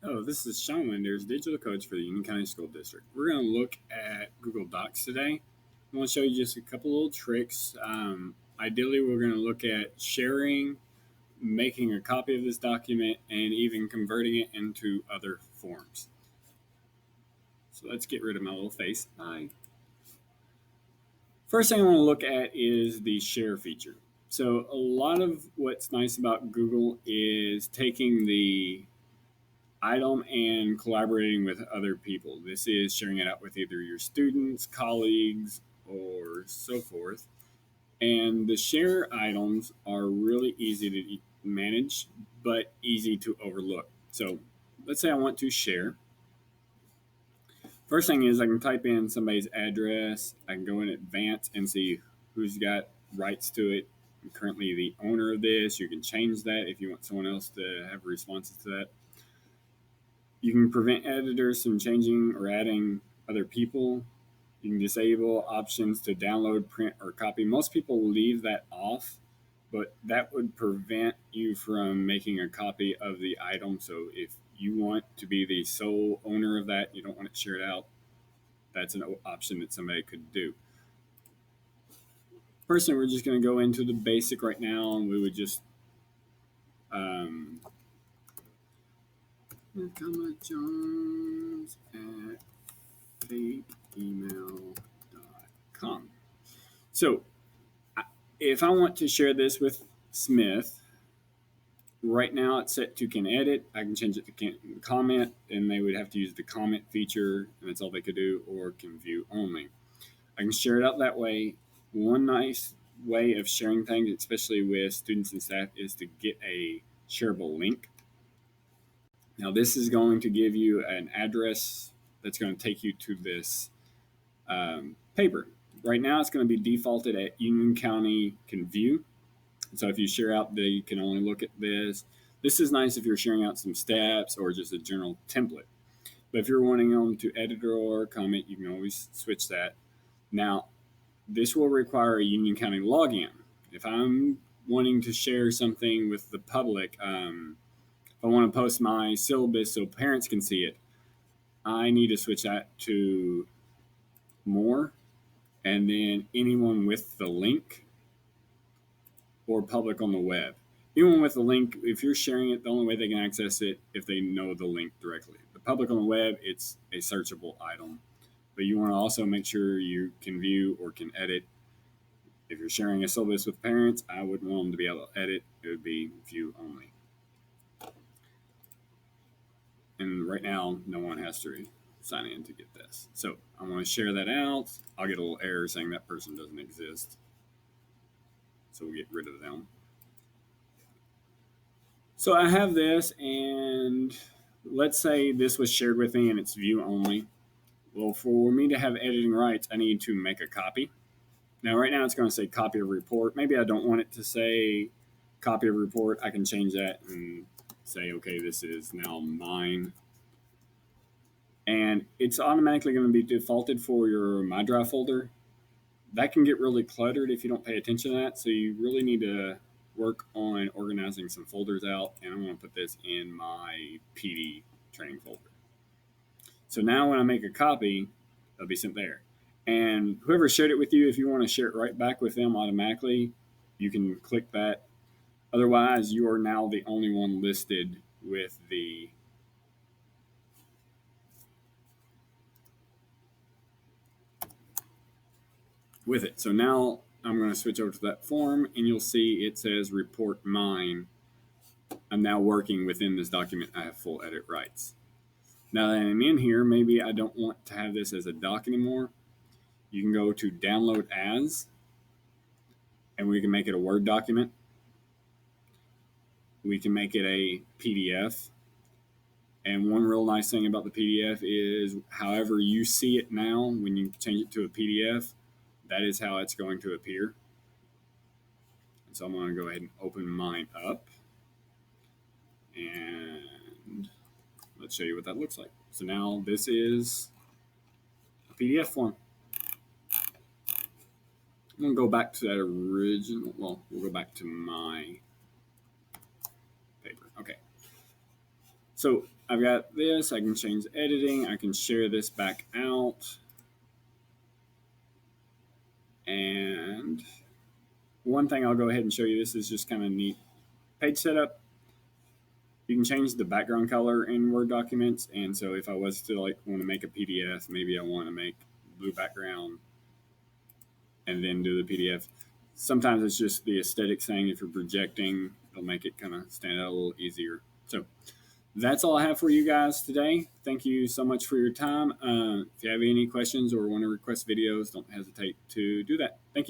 Hello, this is Sean Linders, Digital Coach for the Union County School District. We're going to look at Google Docs today. I want to show you just a couple little tricks. Ideally, we're going to look at sharing, making a copy of this document, and even converting it into other forms. So let's get rid of my little face. Hi. First thing I want to look at is the share feature. So a lot of what's nice about Google is taking the item and collaborating with other people. This is sharing it out with either your students, colleagues, or so forth. And the share items are really easy to manage, but easy to overlook. So let's say I want to share. First thing is I can type in somebody's address. I can go in advance and see who's got rights to it. I'm currently the owner of this. You can change that if you want someone else to have responses to that. You can prevent editors from changing or adding other people. You can disable options to download, print, or copy. Most people leave that off, but that would prevent you from making a copy of the item. So if you want to be the sole owner of that, you don't want it shared out, that's an option that somebody could do. Personally, we're just going to go into the basic right now, and we would just um, Jones at fakeemail.com. So if I want to share this with Smith, right now it's set to can edit. I can change it to can comment, and they would have to use the comment feature, and that's all they could do, or can view only. I can share it out that way. One nice way of sharing things, especially with students and staff, is to get a shareable link. Now, this is going to give you an address that's going to take you to this paper. Right now, it's going to be defaulted at Union County Can View. So if you share out, they can only look at this. This is nice if you're sharing out some steps or just a general template. But if you're wanting them to edit or comment, you can always switch that. Now, this will require a Union County login. If I'm wanting to share something with the public, if I want to post my syllabus so parents can see it, I need to switch that to more, and then anyone with the link or public on the web. Anyone with the link, if you're sharing it, the only way they can access it if they know the link directly. The public on the web, it's a searchable item, but you want to also make sure you can view or can edit. If you're sharing a syllabus with parents, I wouldn't want them to be able to edit. It would be view only. And right now, no one has to sign in to get this. So I want to share that out. I'll get a little error saying that person doesn't exist. So we'll get rid of them. So I have this, and let's say this was shared with me and it's view only. Well, for me to have editing rights, I need to make a copy. Now, right now it's going to say copy of report. Maybe I don't want it to say copy of report. I can change that and say, okay, this is now mine. And it's automatically going to be defaulted for your My Drive folder. That can get really cluttered if you don't pay attention to that. So you really need to work on organizing some folders out. And I'm going to put this in my PD training folder. So now when I make a copy, it'll be sent there. And whoever shared it with you, if you want to share it right back with them automatically, you can click that. Otherwise, you are now the only one listed with the with it. So now I'm going to switch over to that form, and you'll see it says report mine. I'm now working within this document. I have full edit rights. Now that I'm in here, maybe I don't want to have this as a doc anymore. You can go to download as, and we can make it a Word document. We can make it a PDF. And one real nice thing about the PDF is however you see it now, when you change it to a PDF, that is how it's going to appear. And so I'm going to go ahead and open mine up. And let's show you what that looks like. So now this is a PDF form. I'm going to go back to that original, well, we'll go back to my paper. Okay. So I've got this. I can change editing. I can share this back out. And one thing I'll go ahead and show you, this is just kind of neat page setup. You can change the background color in Word documents. And so if I was to like want to make a PDF, maybe I want to make blue background and then do the PDF. Sometimes it's just the aesthetic thing. If you're projecting, it'll make it kind of stand out a little easier. So that's all I have for you guys today. Thank you so much for your time. If you have any questions or want to request videos, don't hesitate to do that. Thank you.